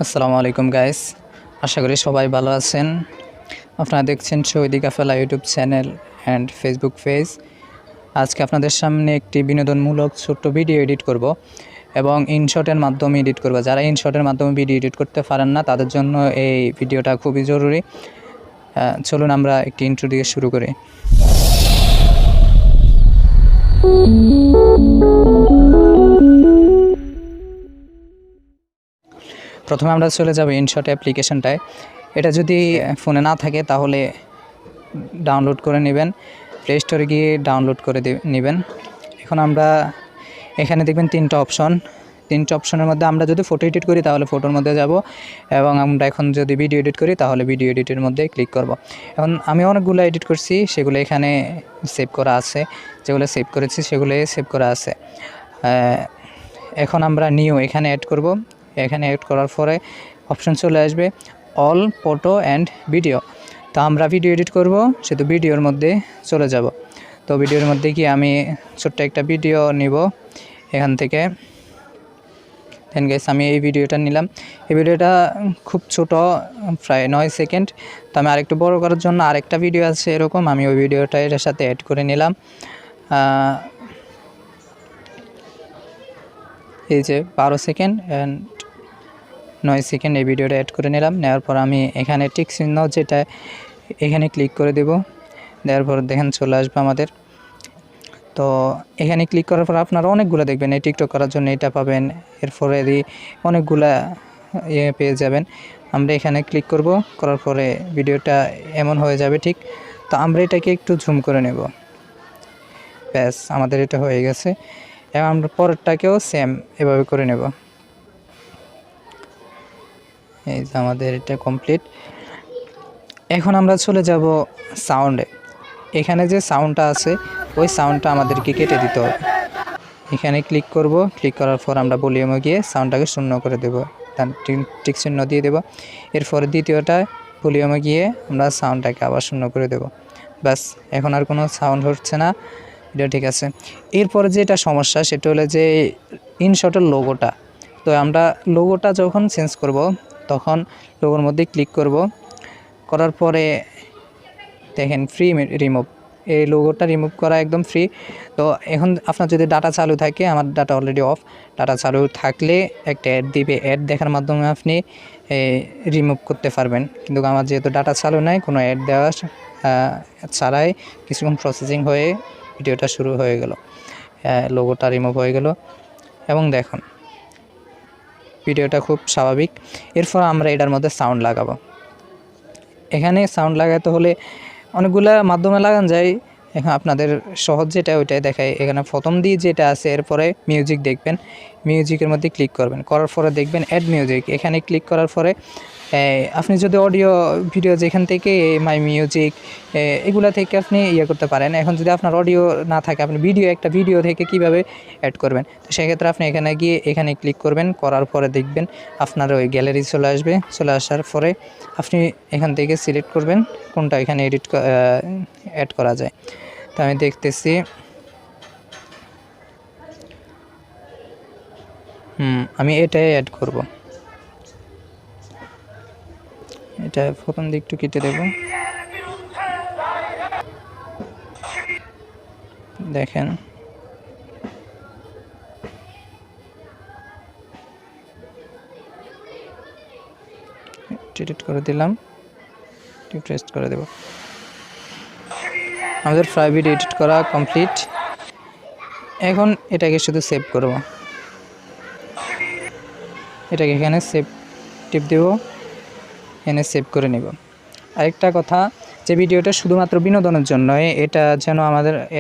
আসসালামু আলাইকুম গাইস, আশা করি সবাই ভালো আছেন। আপনারা দেখছেন শহীদি কাফেলা YouTube channel and Facebook page. আজকে আপনাদের সামনে একটি বিনোদনমূলক ছোট্ট ভিডিও এডিট করব এবং ইনশটের মাধ্যমে এডিট করব। যারা ইনশটের মাধ্যমে ভিডিও এডিট করতে পারেন না তাদের জন্য এই ভিডিওটা খুবই জরুরি। চলুন আমরা একটি ইন্ট্রো দিয়ে শুরু করি। প্রথমে আমরা চলে যাব ইনশট অ্যাপ্লিকেশনটায়। এটা যদি ফোনে না থাকে তাহলে ডাউনলোড করে নেবেন, প্লে স্টোরে গিয়ে ডাউনলোড করে নেবেন। এখন আমরা এখানে দেখবেন তিনটা অপশনের মধ্যে আমরা যদি ফটো এডিট করি তাহলে ফটোর মধ্যে যাব, এবং আমরা এখন যদি ভিডিও এডিট করি তাহলে ভিডিও এডিটের মধ্যে ক্লিক করব। এখন আমি অনেকগুলো এডিট করছি, সেগুলো এখানে সেভ করা আছে, যেগুলো সেভ করেছি সেগুলো সেভ করা আছে। এখন আমরা নিউ এখানে অ্যাড করব। এখানে অ্যাড করার পরে অপশন চলে আসবে অল ফটো অ্যান্ড ভিডিও। তো আমরা ভিডিও এডিট করব, সেহেতু ভিডিওর মধ্যে চলে যাব। তো ভিডিওর মধ্যে কি আমি ছোট্ট একটা ভিডিও নিব এখান থেকে। দেন গাইস আমি এই ভিডিওটা নিলাম। এই ভিডিওটা খুব ছোট, প্রায় 9 সেকেন্ড। তো আমি আরেকটু বড় করার জন্য আরেকটা ভিডিও আছে এরকম, আমি ওই ভিডিওটা এর সাথে অ্যাড করে নিলাম। এই যে 12 সেকেন্ড অ্যান্ড 9 সেকেন্ড এই ভিডিওটা অ্যাড করে নিলাম। নেওয়ার পর আমি এখানে টিক চিহ্ন যেটা এখানে ক্লিক করে দেব। দেওয়ার পর দেখেন চলে আসবে আমাদের। তো এখানে ক্লিক করার পর আপনারা অনেকগুলো দেখবেন, এই টিকটক করার জন্য এটা পাবেন, এরপরে অনেকগুলা পেয়ে যাবেন। আমরা এখানে ক্লিক করব, করার পরে ভিডিওটা এমন হয়ে যাবে ঠিক। তো আমরা এটাকে একটু জুম করে নেব। ব্যাস আমাদের এটা হয়ে গেছে, এবং আমরা পরেরটাকেও সেম এভাবে করে নেব। এই যে আমাদের এটা কমপ্লিট। এখন আমরা চলে যাব সাউন্ডে। এখানে যে সাউন্ডটা আছে ওই সাউন্ডটা আমাদেরকে কেটে দিতে হবে। এখানে ক্লিক করব, ক্লিক করার পর আমরা ভলিউমে গিয়ে সাউন্ডটাকে শূন্য করে দেব, তার টিক চিহ্ন দিয়ে দেব। এরপরে দ্বিতীয়টা ভলিউমে গিয়ে আমরা সাউন্ডটাকে আবার শূন্য করে দেব। ব্যাস এখন আর কোনো সাউন্ড হচ্ছে না, এটা ঠিক আছে। এরপরে যেটা সমস্যা সেটা হলো যে ইনশটের লোগোটা। তো আমরা লোগোটা যখন চেঞ্জ করব তখন লোগোর মধ্যে ক্লিক করব, করার পরে দেখেন ফ্রি রিমুভ, এই লোগোটা রিমুভ করা একদম ফ্রি। তো এখন আপনার যদি ডাটা চালু থাকে, আমার ডাটা অলরেডি অফ, ডাটা চালু থাকলে একটা অ্যাড দিবে, অ্যাড দেখার মাধ্যমে আপনি রিমুভ করতে পারবেন। কিন্তু আমার যেহেতু ডাটা চালু নাই, কোনো অ্যাড দেওয়া ছাড়াই কিছুক্ষণ প্রসেসিং হয়ে ভিডিওটা শুরু হয়ে গেল, লোগোটা রিমুভ হয়ে গেল। এবং দেখুন ভিডিওটা খুব স্বাভাবিক। এরপর আমরা এটার মধ্যে সাউন্ড লাগাবো। এখানে সাউন্ড লাগাতে হলে অনেকগুলা মাধ্যমে লাগানো যায়, এখন আপনাদের সহজ যেটা ওইটাই দেখায়। এখানে প্রথম দিয়ে যেটা আছে, এরপরে মিউজিক দেখবেন, মিউজিকের মধ্যে ক্লিক করবেন, করার পরে দেখবেন অ্যাড মিউজিক। এখানে ক্লিক করার পরে আপনি যদি অডিও ভিডিও যেখান থেকে মাই মিউজিক এগুলা থেকে আপনি করতে পারেন। এখন যদি আপনার অডিও না থাকে, আপনি একটা ভিডিও থেকে কিভাবে অ্যাড করবেন, তো সেক্ষেত্রে আপনি এখানে গিয়ে এখানে ক্লিক করবেন, করার পরে দেখবেন আপনার ওই গ্যালারি চলে আসবে। চলে আসার পরে আপনি এখান থেকে সিলেক্ট করবেন কোনটা এখানে অ্যাড করা যায়। তো আমি দেখতেছি, আমি এটাই অ্যাড করব। এটা প্রথম দিক একটু কেটে দেব। দেখেন এডিট করে দিলাম, রিফ্রেশ করে দেব। আমাদের প্রাইভেট এডিট করা কমপ্লিট। এখন এটাকে শুধু সেভ করব, এটাকে এখানে সেভ টিপ দেব, এখানে সেভ করে নেব। আরেকটা কথা, যে ভিডিওটা শুধুমাত্র বিনোদনের জন্য, এটা যেন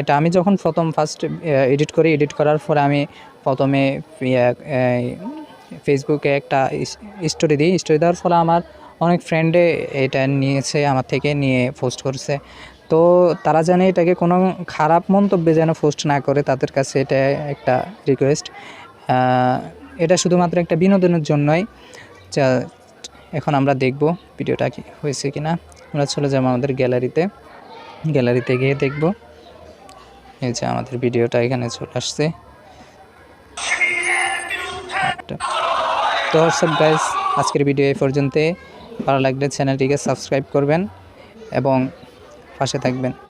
এটা আমি যখন ফার্স্ট এডিট করি, এডিট করার পরে আমি প্রথমে ফেসবুকে একটা স্টোরি দিই। স্টোরি দেওয়ার ফলে আমার অনেক ফ্রেন্ডে এটা নিয়েছে, আমার থেকে নিয়ে পোস্ট করছে। তো তারা জানে এটাকে কোনো খারাপ মন্তব্যে যেন পোস্ট না করে, তাদের কাছে এটা একটা রিকোয়েস্ট। এটা শুধুমাত্র একটা বিনোদনের জন্যই। যা এখন আমরা দেখব ভিডিওটা কি হয়েছে কিনা। আমরা চলে যাব আমাদের গ্যালারিতে গিয়ে দেখব। এই যে আমাদের ভিডিওটা এখানে চলে আসছে। তো হোয়াটসঅ্যাপ গাইস, আজকের ভিডিও এই পর্যন্তই। ভালো লাগলে চ্যানেলটিকে সাবস্ক্রাইব করবেন এবং পাশে থাকবেন।